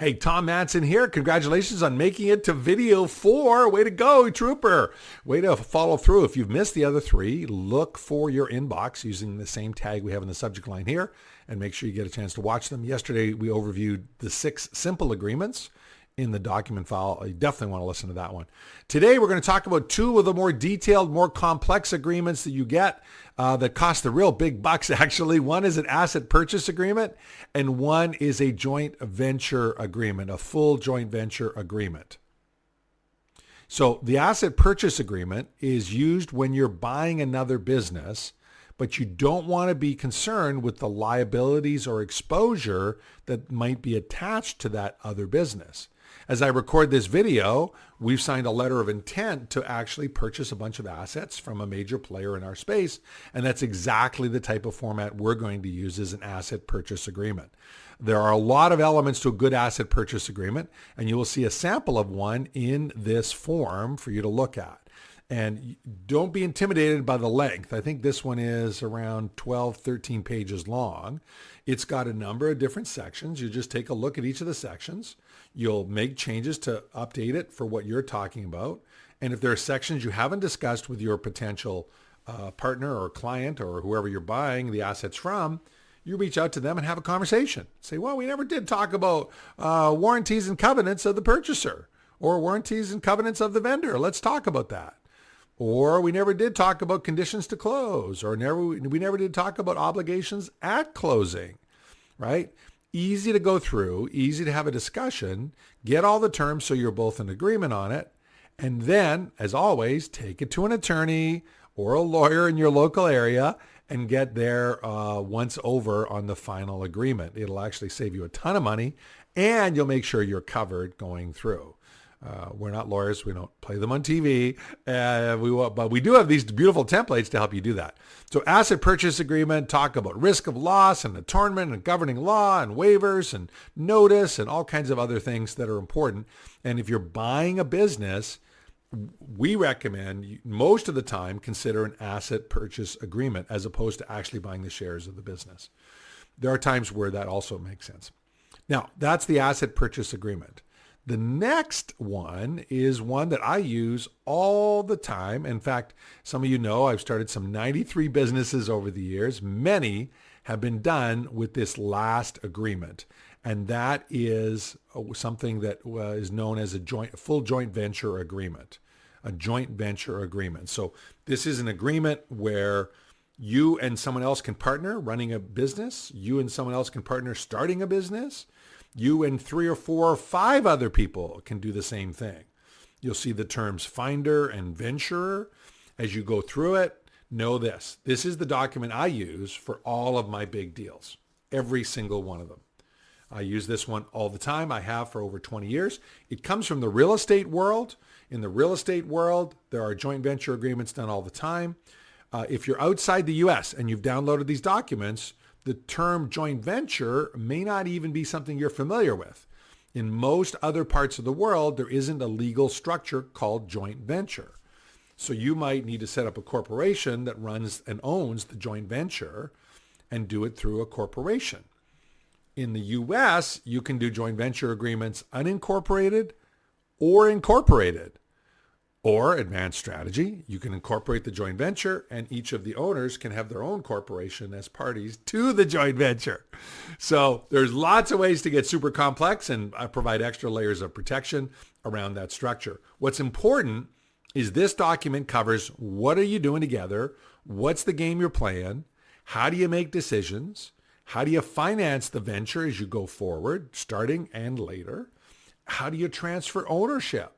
Hey, Tom Matzen here. Congratulations on making it to video 4. Way to go, trooper. Way to follow through. If you've missed the other 3, look for your inbox using the same tag we have in the subject line here and make sure you get a chance to watch them. Yesterday, we overviewed the 6 simple agreements in the document file. You definitely want to listen to that one. Today, we're going to talk about 2 of the more detailed, more complex agreements that you get that cost the real big bucks, actually. One is an asset purchase agreement, and one is a joint venture agreement, a full joint venture agreement. So the asset purchase agreement is used when you're buying another business, but you don't want to be concerned with the liabilities or exposure that might be attached to that other business. As I record this video, we've signed a letter of intent to actually purchase a bunch of assets from a major player in our space, and that's exactly the type of format we're going to use as an asset purchase agreement. There are a lot of elements to a good asset purchase agreement, and you will see a sample of one in this form for you to look at. And don't be intimidated by the length. I think this one is around 12, 13 pages long. It's got a number of different sections. You just take a look at each of the sections. You'll make changes to update it for what you're talking about. And if there are sections you haven't discussed with your potential partner or client or whoever you're buying the assets from, you reach out to them and have a conversation. Say, well, we never did talk about warranties and covenants of the purchaser or warranties and covenants of the vendor. Let's talk about that. Or we never did talk about conditions to close, or we never did talk about obligations at closing, right? Easy to go through, easy to have a discussion, get all the terms so you're both in agreement on it, and then, as always, take it to an attorney or a lawyer in your local area and get their once over on the final agreement. It'll actually save you a ton of money, and you'll make sure you're covered going through. We're not lawyers. We don't play them on TV. But we do have these beautiful templates to help you do that. So asset purchase agreement, talk about risk of loss and attorney and governing law and waivers and notice and all kinds of other things that are important. And if you're buying a business, we recommend most of the time consider an asset purchase agreement as opposed to actually buying the shares of the business. There are times where that also makes sense. Now, that's the asset purchase agreement. The next one is one that I use all the time. In fact, some of you know I've started some 93 businesses over the years. Many have been done with this last agreement. And that is something that is known as a full joint venture agreement, a joint venture agreement. So this is an agreement where you and someone else can partner running a business. You and someone else can partner starting a business. You and 3 or 4 or 5 other people can do the same thing. You'll see the terms finder and venturer. As you go through it, know this. This is the document I use for all of my big deals, every single one of them. I use this one all the time. I have for over 20 years. It comes from the real estate world. In the real estate world, there are joint venture agreements done all the time. If you're outside the U.S. and you've downloaded these documents, the term joint venture may not even be something you're familiar with. In most other parts of the world, there isn't a legal structure called joint venture. So you might need to set up a corporation that runs and owns the joint venture and do it through a corporation. In the U.S., you can do joint venture agreements unincorporated or incorporated. Or advanced strategy, you can incorporate the joint venture and each of the owners can have their own corporation as parties to the joint venture. So there's lots of ways to get super complex and I provide extra layers of protection around that structure. What's important is this document covers what are you doing together, what's the game you're playing, how do you make decisions, how do you finance the venture as you go forward, starting and later, how do you transfer ownership?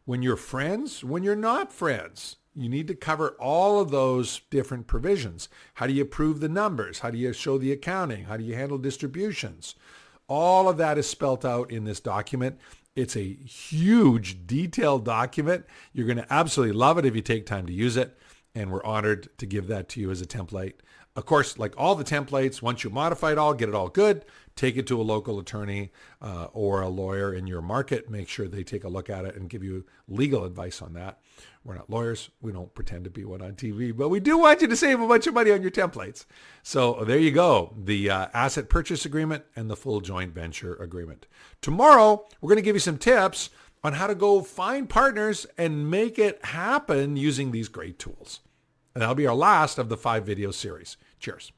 When you're friends, when you're not friends, you need to cover all of those different provisions. How do you prove the numbers? How do you show the accounting? How do you handle distributions? All of that is spelt out in this document. It's a huge, detailed document. You're going to absolutely love it if you take time to use it. And we're honored to give that to you as a template Of course, like all the templates, once you modify it all, get it all good, take it to a local attorney or a lawyer in your market. Make sure they take a look at it and give you legal advice on that. We're not lawyers. We don't pretend to be one on TV, but we do want you to save a bunch of money on your templates. So there you go, the asset purchase agreement and the full joint venture agreement. Tomorrow, we're going to give you some tips on how to go find partners and make it happen using these great tools. And that'll be our last of the 5 video series. Cheers.